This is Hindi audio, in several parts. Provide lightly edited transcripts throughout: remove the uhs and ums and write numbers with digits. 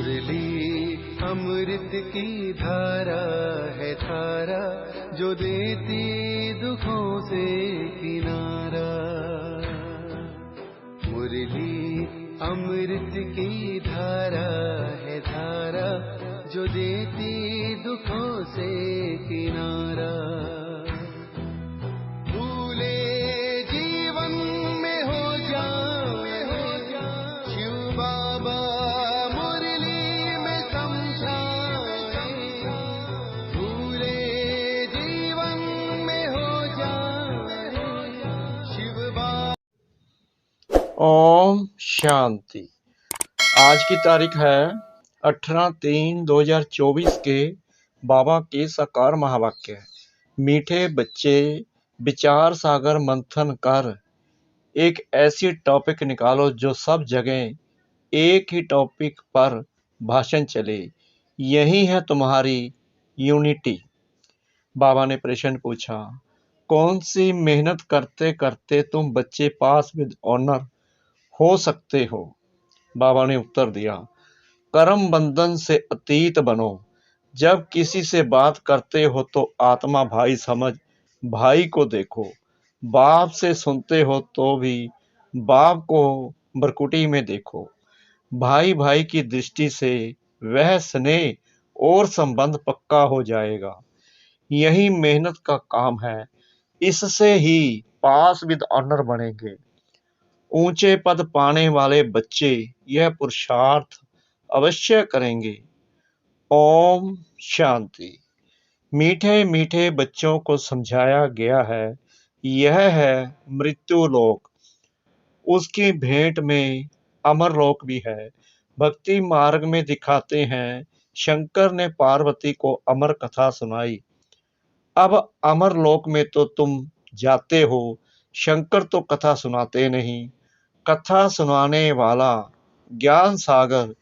मुरली अमृत की धारा है धारा, जो देती दुखों से किनारा। मुरली अमृत की धारा है धारा, जो देती दुखों से किनारा। भूले जीवन में हो जाए शिव बाबा मुरली में समझाए। भूले जीवन में हो जाए शिव बाबा। ओम शांति। आज की तारीख है 18/3/2024 के बाबा के साकार महावाक्य। मीठे बच्चे विचार सागर मंथन कर एक ऐसी टॉपिक निकालो जो सब जगह एक ही टॉपिक पर भाषण चले। यही है तुम्हारी यूनिटी। बाबा ने प्रश्न पूछा, कौन सी मेहनत करते करते तुम बच्चे पास विद ऑनर हो सकते हो? बाबा ने उत्तर दिया, कर्म बंधन से अतीत बनो। जब किसी से बात करते हो तो आत्मा भाई समझ भाई को देखो। बाप से सुनते हो तो भी बाप को बरकुटी में देखो। भाई भाई की दृष्टि से वह स्नेह और संबंध पक्का हो जाएगा। यही मेहनत का काम है। इससे ही पास विद ऑनर बनेंगे। ऊंचे पद पाने वाले बच्चे यह पुरुषार्थ अवश्य करेंगे। ओम शांति। मीठे मीठे बच्चों को समझाया गया है, यह है मृत्यु लोक। उसकी भेंट में अमर लोक भी है। भक्ति मार्ग में दिखाते हैं, शंकर ने पार्वती को अमर कथा सुनाई। अब अमर लोक में तो तुम जाते हो, शंकर तो कथा सुनाते नहीं। कथा सुनाने वाला ज्ञान सागर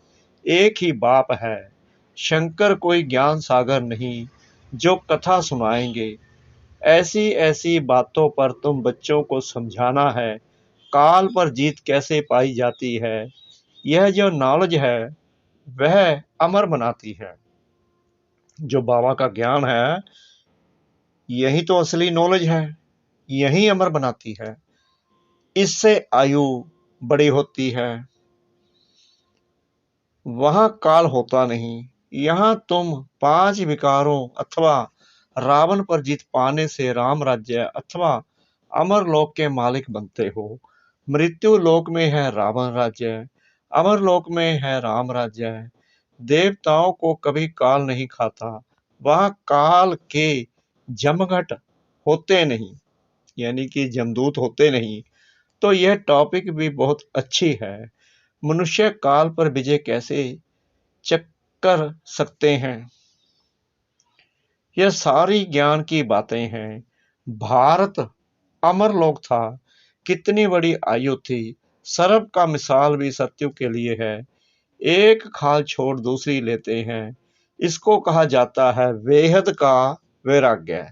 एक ही बाप है। शंकर कोई ज्ञान सागर नहीं जो कथा सुनाएंगे। ऐसी ऐसी बातों पर तुम बच्चों को समझाना है, काल पर जीत कैसे पाई जाती है। यह जो नॉलेज है वह अमर बनाती है। जो बाबा का ज्ञान है यही तो असली नॉलेज है, यही अमर बनाती है। इससे आयु बड़ी होती है। वहां काल होता नहीं। यहाँ तुम 5 विकारों अथवा रावण पर जीत पाने से राम राज्य अथवा अमर लोक के मालिक बनते हो। मृत्यु लोक में है रावण राज्य, अमर लोक में है राम राज्य। देवताओं को कभी काल नहीं खाता। वहां काल के जमघट होते नहीं, यानी कि जमदूत होते नहीं। तो यह टॉपिक भी बहुत अच्छी है। मनुष्य काल पर विजय कैसे कर सकते हैं, यह सारी ज्ञान की बातें हैं। भारत अमर लोक था, कितनी बड़ी आयु थी। सर्प का मिसाल भी सत्युग के लिए है। एक खाल छोड़ दूसरी लेते हैं। इसको कहा जाता है वेहद का वैराग्य।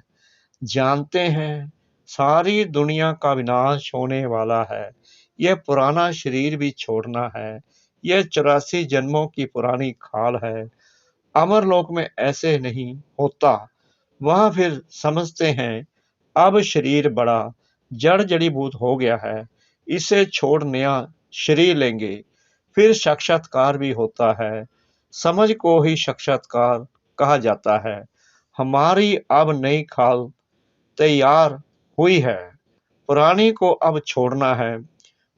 जानते हैं सारी दुनिया का विनाश होने वाला है। यह पुराना शरीर भी छोड़ना है। यह 84 जन्मों की पुरानी खाल है। अमर लोक में ऐसे नहीं होता। वहां फिर समझते हैं अब शरीर बड़ा जड़ जड़ीभूत हो गया है, इसे छोड़ नया शरीर लेंगे। फिर साक्षात्कार भी होता है। समझ को ही साक्षात्कार कहा जाता है। हमारी अब नई खाल तैयार हुई है, पुरानी को अब छोड़ना है।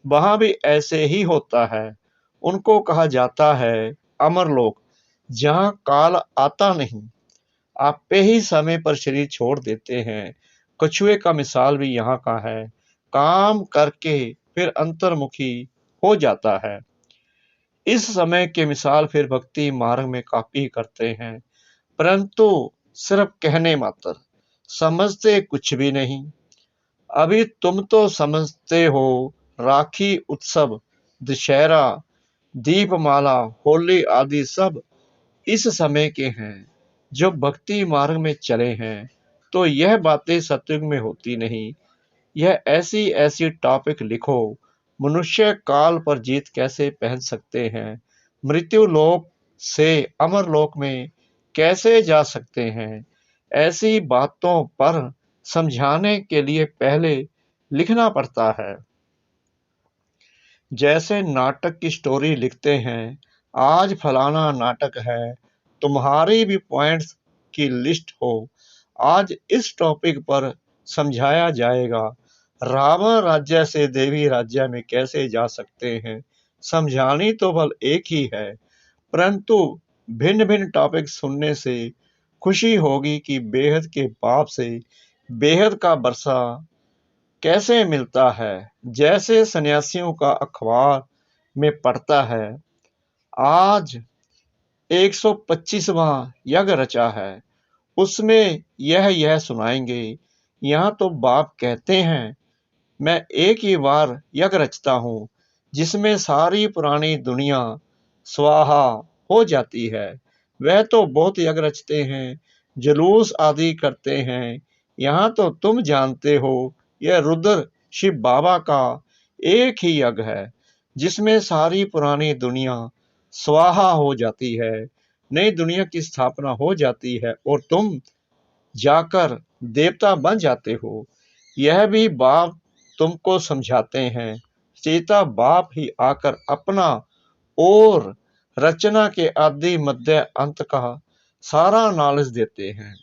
वहां भी ऐसे ही होता है। उनको कहा जाता है अमरलोक, जहां काल आता नहीं। आप पे ही समय पर शरीर छोड़ देते हैं। कछुए का मिसाल भी यहाँ का है। काम करके फिर अंतर्मुखी हो जाता है। इस समय के मिसाल फिर भक्ति मार्ग में काफी करते हैं, परंतु सिर्फ कहने मात्र, समझते कुछ भी नहीं। अभी तुम तो समझते हो राखी उत्सव, दशहरा, दीपमाला, होली आदि सब इस समय के हैं। जो भक्ति मार्ग में चले हैं तो यह बातें सत्युग में होती नहीं। यह ऐसी ऐसी टॉपिक लिखो, मनुष्य काल पर जीत कैसे पहन सकते हैं। मृत्यु लोक से अमरलोक में कैसे जा सकते हैं। ऐसी बातों पर समझाने के लिए पहले लिखना पड़ता है। जैसे नाटक की स्टोरी लिखते हैं, आज फलाना नाटक है, तुम्हारी भी पॉइंट्स की लिस्ट हो, आज इस टॉपिक पर समझाया जाएगा। रावण राज्य से देवी राज्य में कैसे जा सकते हैं। समझानी तो बल एक ही है, परंतु भिन्न भिन्न टॉपिक सुनने से खुशी होगी कि बेहद के बाप से बेहद का बरसा कैसे मिलता है। जैसे सन्यासियों का अखबार में पढ़ता है, आज 125वां यज्ञ रचा है, उसमें यह सुनाएंगे। यहाँ तो बाप कहते हैं, मैं एक ही बार यज्ञ रचता हूँ जिसमें सारी पुरानी दुनिया स्वाहा हो जाती है। वह तो बहुत यज्ञ रचते हैं, जुलूस आदि करते हैं। यहाँ तो तुम जानते हो, यह रुद्र शिव बाबा का एक ही यज्ञ है जिसमें सारी पुरानी दुनिया स्वाहा हो जाती है, नई दुनिया की स्थापना हो जाती है और तुम जाकर देवता बन जाते हो। यह भी बाप तुमको समझाते हैं। सीता बाप ही आकर अपना और रचना के आदि मध्य अंत का सारा नॉलेज देते हैं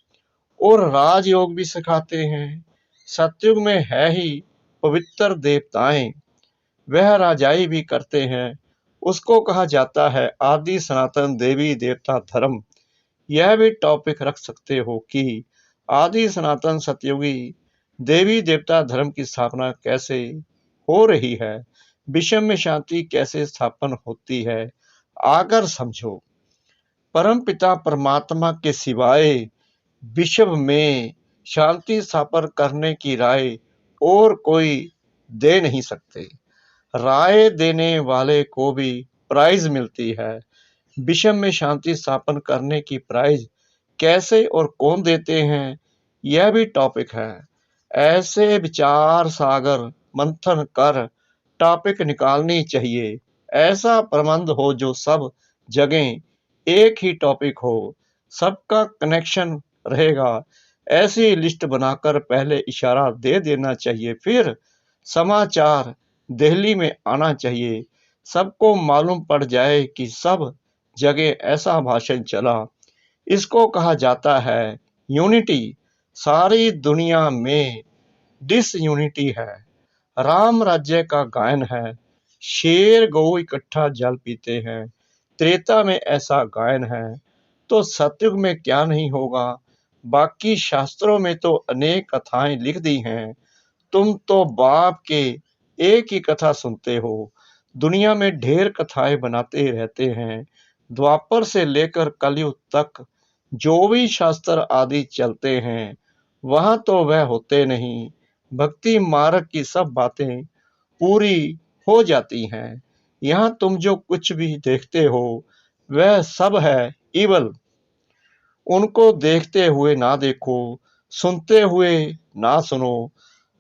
और राजयोग भी सिखाते हैं। सतयुग में है ही पवित्र देवताएं, वह राजाई भी करते हैं। उसको कहा जाता है आदि सनातन देवी देवता धर्म। यह भी टॉपिक रख सकते हो कि आदि सनातन सतयुगी देवी देवता धर्म की स्थापना कैसे हो रही है, विश्व में शांति कैसे स्थापन होती है, आकर समझो। परम पिता परमात्मा के सिवाय विश्व में शांति स्थापन करने की राय और कोई दे नहीं सकते। राय देने वाले को भी प्राइज मिलती है। विश्व में शांति स्थापन करने की प्राइज कैसे और कौन देते हैं, यह भी टॉपिक है। ऐसे विचार सागर मंथन कर टॉपिक निकालनी चाहिए। ऐसा प्रबंध हो जो सब जगह एक ही टॉपिक हो, सबका कनेक्शन रहेगा। ऐसी लिस्ट बनाकर पहले इशारा दे देना चाहिए, फिर समाचार दिल्ली में आना चाहिए। सबको मालूम पड़ जाए कि सब जगह ऐसा भाषण चला। इसको कहा जाता है यूनिटी। सारी दुनिया में डिसयूनिटी है। राम राज्य का गायन है, शेर गौ इकट्ठा जल पीते हैं। त्रेता में ऐसा गायन है, तो सतयुग में क्या नहीं होगा। बाकी शास्त्रों में तो अनेक कथाएं लिख दी हैं। तुम तो बाप के एक ही कथा सुनते हो, दुनिया में ढेर कथाएं बनाते रहते हैं। द्वापर से लेकर कलयुग तक जो भी शास्त्र आदि चलते हैं, वहां तो वह होते नहीं। भक्ति मार्ग की सब बातें पूरी हो जाती हैं। यहाँ तुम जो कुछ भी देखते हो, वह सब है इवल। उनको देखते हुए ना देखो, सुनते हुए ना सुनो।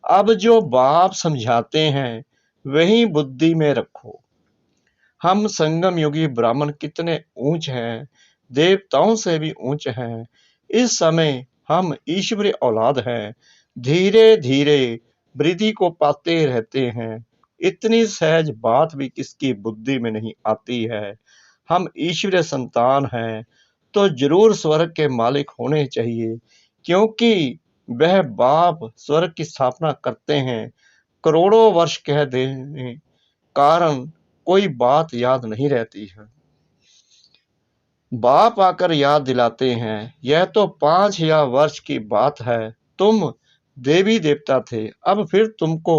अब जो बाप समझाते हैं, वही बुद्धि में रखो। हम संगम युगी ब्राह्मण कितने ऊंच हैं, देवताओं से भी ऊंच हैं। इस समय हम ईश्वरी औलाद हैं, धीरे धीरे वृद्धि को पाते रहते हैं। इतनी सहज बात भी किसकी बुद्धि में नहीं आती है। हम ईश्वरीय संतान हैं, तो जरूर स्वर्ग के मालिक होने चाहिए, क्योंकि वह बाप स्वर्ग की स्थापना करते हैं। करोड़ों वर्ष कह देने कारण कोई बात याद नहीं रहती है। बाप आकर याद दिलाते हैं, यह तो 5000 वर्ष की बात है। तुम देवी देवता थे, अब फिर तुमको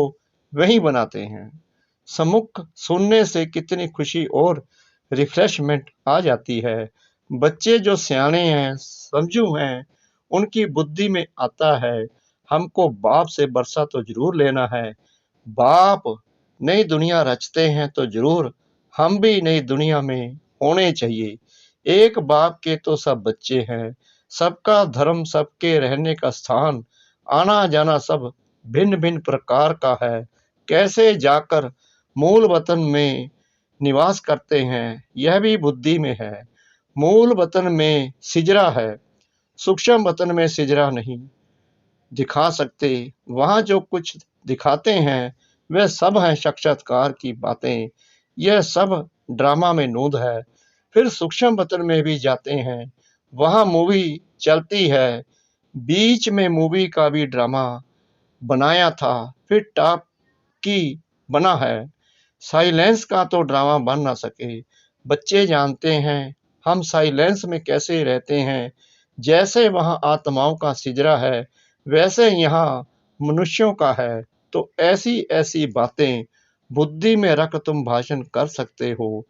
वही बनाते हैं। सम्मुख सुनने से कितनी खुशी और रिफ्रेशमेंट आ जाती है। बच्चे जो सियाने हैं, समझू हैं, उनकी बुद्धि में आता है, हमको बाप से बरसा तो जरूर लेना है। बाप नई दुनिया रचते हैं तो जरूर हम भी नई दुनिया में होने चाहिए। एक बाप के तो सब बच्चे हैं, सबका धर्म, सबके रहने का स्थान, आना जाना सब भिन्न भिन्न प्रकार का है। कैसे जाकर मूल वतन में निवास करते हैं, यह भी बुद्धि में है। मूल वतन में सिजरा है, सूक्ष्म वतन में सिजरा नहीं दिखा सकते। वहां जो कुछ दिखाते हैं वह सब है साक्षात्कार की बातें, यह सब ड्रामा में नूंद है। फिर सूक्ष्म वतन में भी जाते हैं, वहां मूवी चलती है, बीच में मूवी का भी ड्रामा बनाया था, फिर टॉप की बना है। साइलेंस का तो ड्रामा बन ना सके। बच्चे जानते हैं हम साइलेंस में कैसे रहते हैं। जैसे वहां आत्माओं का सिजरा है, वैसे यहाँ मनुष्यों का है। तो ऐसी ऐसी बातें बुद्धि में रख तुम भाषण कर सकते हो।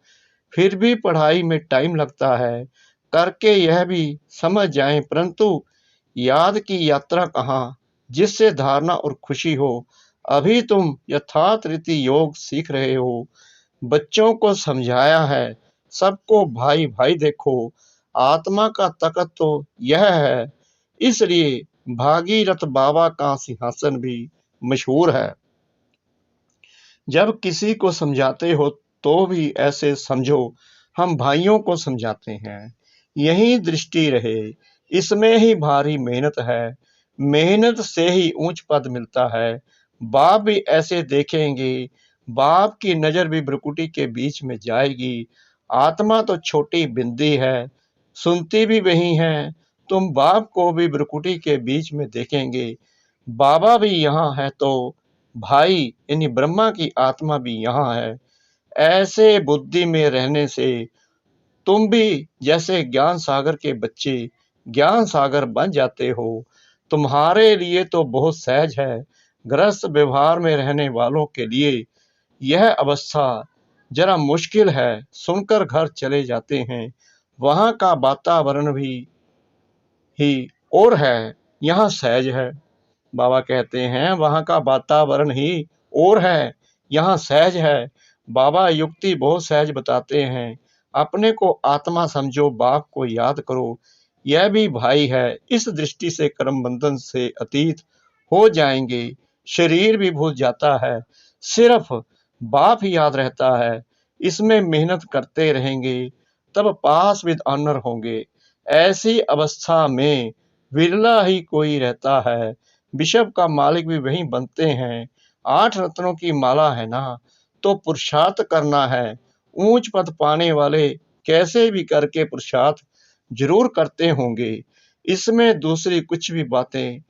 फिर भी पढ़ाई में टाइम लगता है, करके यह भी समझ जाएं, परंतु याद की यात्रा कहाँ, जिससे धारणा और खुशी हो। अभी तुम यथार्थ रीति योग सीख रहे हो। बच्चों को समझाया है, सबको भाई भाई देखो। आत्मा का तकत तो यह है, इसलिए भागीरथ बाबा का सिंहासन भी मशहूर है। जब किसी को समझाते हो तो भी ऐसे समझो हम भाइयों को समझाते हैं। यही दृष्टि रहे, इसमें ही भारी मेहनत है। मेहनत से ही ऊंच पद मिलता है। बाप भी ऐसे देखेंगे, बाप की नजर भी भ्रुकुटी के बीच में जाएगी। आत्मा तो छोटी बिंदी है, सुनती भी वही है। तुम बाप को भी भ्रुकुटी के बीच में देखेंगे। बाबा भी यहाँ है तो भाई यानी ब्रह्मा की आत्मा भी यहाँ है। ऐसे बुद्धि में रहने से तुम भी जैसे ज्ञान सागर के बच्चे ज्ञान सागर बन जाते हो। तुम्हारे लिए तो बहुत सहज है, गृहस्थ व्यवहार में रहने वालों के लिए यह अवस्था जरा मुश्किल है। सुनकर घर चले जाते हैं, वहां का वातावरण भी ही और है, यहाँ सहज है। बाबा कहते हैं वहां का वातावरण ही और है, यहाँ सहज है। बाबा युक्ति बहुत सहज बताते हैं। अपने को आत्मा समझो, बाप को याद करो, यह भी भाई है। इस दृष्टि से कर्म बंधन से अतीत हो जाएंगे। शरीर भी भूल जाता है, सिर्फ बाप ही याद रहता है। इसमें मेहनत करते रहेंगे, तब पास विद ऑनर होंगे। ऐसी अवस्था में विरला ही कोई रहता है। बिशप का मालिक भी वही बनते हैं। 8 रत्नों की माला है ना, तो पुरुषार्थ करना है। ऊंच पद पाने वाले कैसे भी करके पुरुषार्थ जरूर करते होंगे। इसमें दूसरी कुछ भी बातें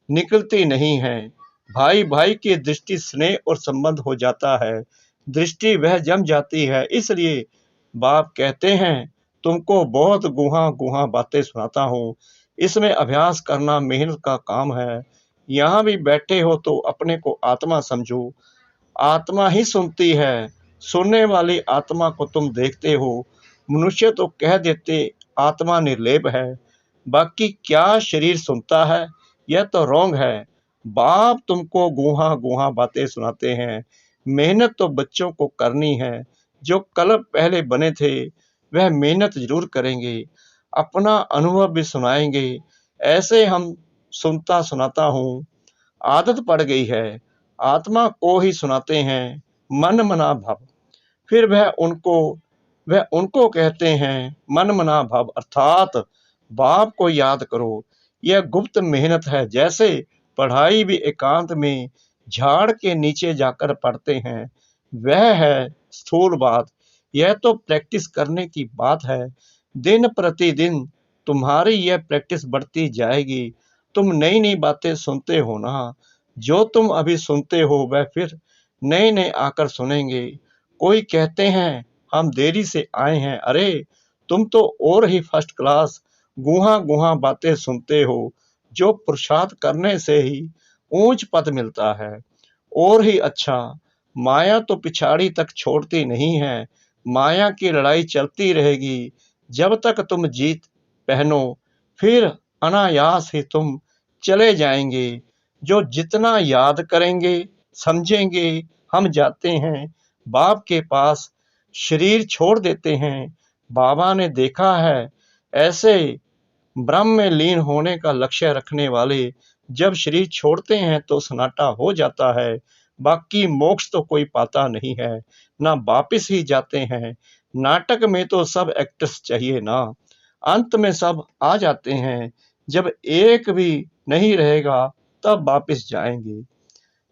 निकलती नहीं हैं। भाई भाई की दृष्टि स्नेह और संबंध हो जाता है, दृष्टि वह जम जाती है। इसलिए बाप कहते हैं तुमको बहुत गुहा गुहा बातें सुनाता हूँ, इसमें अभ्यास करना मेहनत का काम है। यहाँ भी बैठे हो तो अपने को आत्मा समझो, आत्मा ही सुनती है। सुनने वाली आत्मा को तुम देखते हो। मनुष्य तो कह देते आत्मा निर्लेप है, बाकी क्या शरीर सुनता है, यह तो रोंग है। बाप तुमको गुहा गुहा बातें सुनाते हैं। मेहनत तो बच्चों को करनी है, जो कल पहले बने थे वह मेहनत जरूर करेंगे, अपना अनुभव भी सुनाएंगे। ऐसे हम सुनता सुनाता हूँ, आदत पड़ गई है। आत्मा को ही सुनाते हैं, मन मना भव। फिर वह उनको कहते हैं मन मना भव, अर्थात बाप को याद करो। यह गुप्त मेहनत है, जैसे पढ़ाई भी एकांत में झाड़ के नीचे जाकर पढ़ते हैं, वह है स्थूल बात। यह तो प्रैक्टिस करने की बात है। दिन प्रतिदिन तुम्हारी यह प्रैक्टिस बढ़ती जाएगी। तुम नई नई बातें सुनते हो ना, जो तुम अभी सुनते हो वह फिर नए नए आकर सुनेंगे। कोई कहते हैं हम देरी से आए हैं, अरे तुम तो और ही फर्स्ट क्लास गुहा गुहा बातें सुनते हो। जो पुरुषार्थ करने से ही ऊंच पद मिलता है, और ही अच्छा। माया तो पिछाड़ी तक छोड़ती नहीं है, माया की लड़ाई चलती रहेगी जब तक तुम जीत पहनो, फिर अनायास ही तुम चले जाएंगे। जो जितना याद करेंगे समझेंगे। हम जाते हैं बाप के पास, शरीर छोड़ देते हैं। बाबा ने देखा है ऐसे ब्रह्म में लीन होने का लक्ष्य रखने वाले जब शरीर छोड़ते हैं तो सन्नाटा हो जाता है। बाकी मोक्ष तो कोई पाता नहीं है, ना वापिस ही जाते हैं। नाटक में तो सब एक्टर्स चाहिए ना, अंत में सब आ जाते हैं। जब एक भी नहीं रहेगा तब वापस जाएंगे।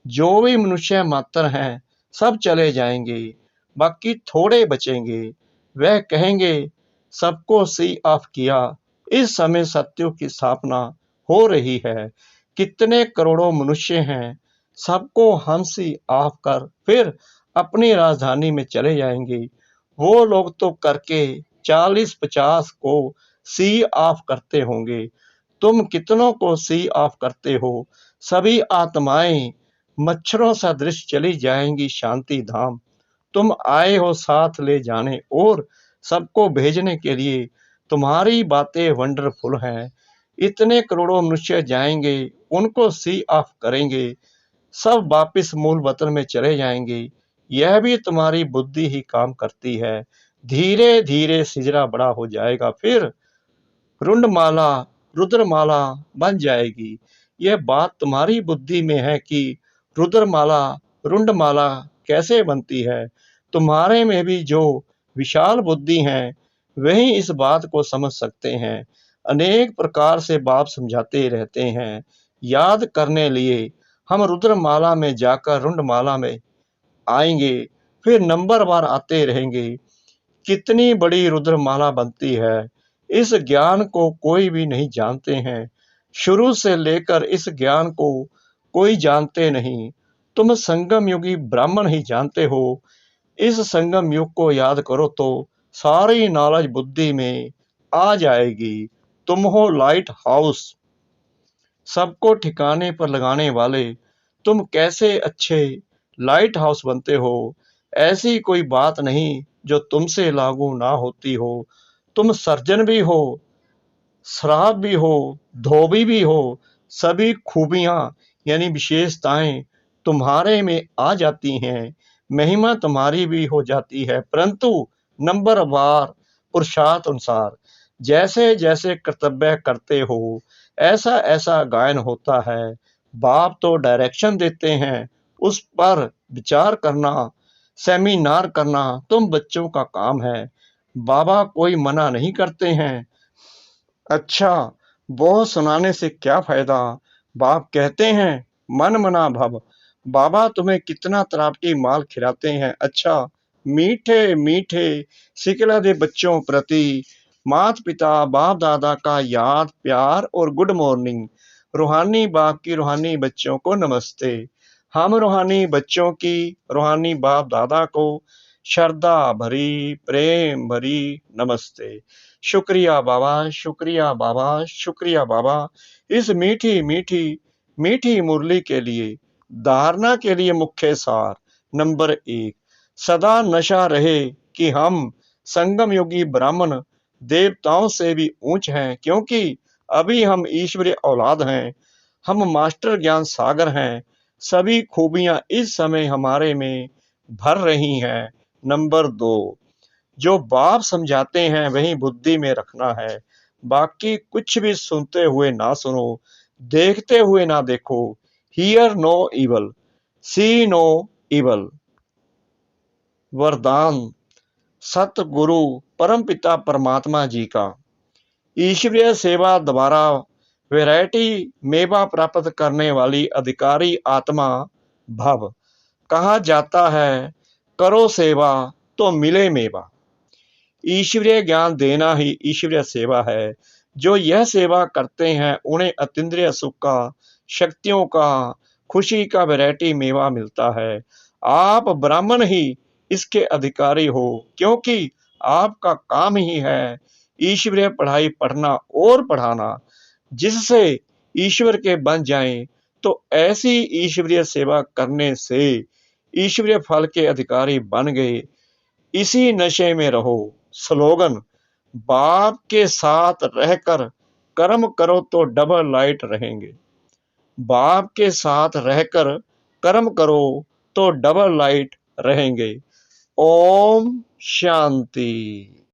जो भी मनुष्य मात्र हैं सब चले जाएंगे, बाकी थोड़े बचेंगे। वह कहेंगे सबको सी ऑफ किया। इस समय सत्यों की स्थापना हो रही है। कितने करोड़ों मनुष्य हैं, सबको हम सी ऑफ कर फिर अपनी राजधानी में चले जाएंगे। वो लोग तो करके 40-50 को सी ऑफ करते होंगे। तुम कितनों को सी ऑफ करते हो? सभी आत्माएं मच्छरों सदृश चली जाएंगी शांति धाम। तुम आए हो साथ ले जाने और सबको भेजने के लिए। तुम्हारी बातें वंडरफुल हैं। इतने करोड़ों मनुष्य जाएंगे, उनको सी ऑफ करेंगे, सब वापिस मूल वतन में चले जाएंगे। यह भी तुम्हारी बुद्धि ही काम करती है। धीरे धीरे सिजरा बड़ा हो जाएगा, फिर रुंडमाला रुद्रमाला बन जाएगी। यह बात तुम्हारी बुद्धि में है कि रुद्रमाला रुंडमाला कैसे बनती है। तुम्हारे में भी जो विशाल बुद्धि है वही इस बात को समझ सकते हैं। अनेक प्रकार से बाप समझाते रहते हैं। याद करने लिए हम रुद्रमाला में जाकर रुंडमाला में आएंगे, फिर नंबर बार आते रहेंगे। कितनी बड़ी रुद्रमाला बनती है, इस ज्ञान को कोई भी नहीं जानते हैं। शुरू से लेकर इस ज्ञान को कोई जानते नहीं। तुम संगम युगी ब्राह्मण ही जानते हो। इस संगम युग को याद करो तो सारी नॉलेज बुद्धि में आ जाएगी। तुम हो लाइट हाउस, सबको ठिकाने पर लगाने वाले। तुम कैसे अच्छे लाइट हाउस बनते हो, ऐसी कोई बात नहीं जो तुमसे लागू ना होती हो। तुम सर्जन भी हो, शराब भी हो, धोबी भी हो। सभी खूबियां यानी विशेषताएं तुम्हारे में आ जाती हैं। महिमा तुम्हारी भी हो जाती है, परंतु नंबर वार पुरुषार्थ अनुसार जैसे जैसे कर्तव्य करते हो ऐसा ऐसा गायन होता है। बाप तो डायरेक्शन देते हैं, उस पर विचार करना, सेमिनार करना तुम बच्चों का काम है। बाबा कोई मना नहीं करते हैं। अच्छा, बहुत सुनाने से क्या फायदा? बाप कहते हैं मन मना भव। बाबा तुम्हें कितना तरावटी माल खिलाते हैं। अच्छा, मीठे मीठे सिकला दे बच्चों प्रति माता पिता बाप दादा का याद प्यार और गुड मॉर्निंग। रूहानी बाप की रूहानी बच्चों को नमस्ते। हम रूहानी बच्चों की रूहानी बाप दादा को श्रद्धा भरी प्रेम भरी नमस्ते। शुक्रिया बाबा, शुक्रिया बाबा, शुक्रिया बाबा, इस मीठी मीठी मीठी मुरली के लिए। धारणा के लिए मुख्य सार नंबर 1, सदा नशा रहे कि हम संगम योगी ब्राह्मण देवताओं से भी ऊंच हैं, क्योंकि अभी हम ईश्वरीय औलाद हैं। हम मास्टर ज्ञान सागर हैं। सभी खूबियां इस समय हमारे में भर रही हैं। नंबर 2, जो बाप समझाते हैं वही बुद्धि में रखना है। बाकी कुछ भी सुनते हुए ना सुनो, देखते हुए ना देखो। Hear no evil, see no evil. वरदान सतगुरु परमपिता परमात्मा जी का। ईश्वरीय सेवा द्वारा वैरायटी मेवा प्राप्त करने वाली अधिकारी आत्मा भव। कहा जाता है करो सेवा तो मिले मेवा। ईश्वरीय ज्ञान देना ही ईश्वरीय सेवा है। जो यह सेवा करते हैं उन्हें अतीन्द्रिय सुख का, शक्तियों का, खुशी का वैरायटी मेवा मिलता है। आप ब्राह्मण ही इसके अधिकारी हो, क्योंकि आपका काम ही है ईश्वरीय पढ़ाई पढ़ना और पढ़ाना, जिससे ईश्वर के बन जाएं। तो ऐसी ईश्वरीय सेवा करने से ईश्वरीय फल के अधिकारी बन गए। इसी नशे में रहो। स्लोगन, बाप के साथ रहकर कर्म करो तो डबल लाइट रहेंगे। बाप के साथ रहकर कर्म करो तो डबल लाइट रहेंगे। ओम शांति।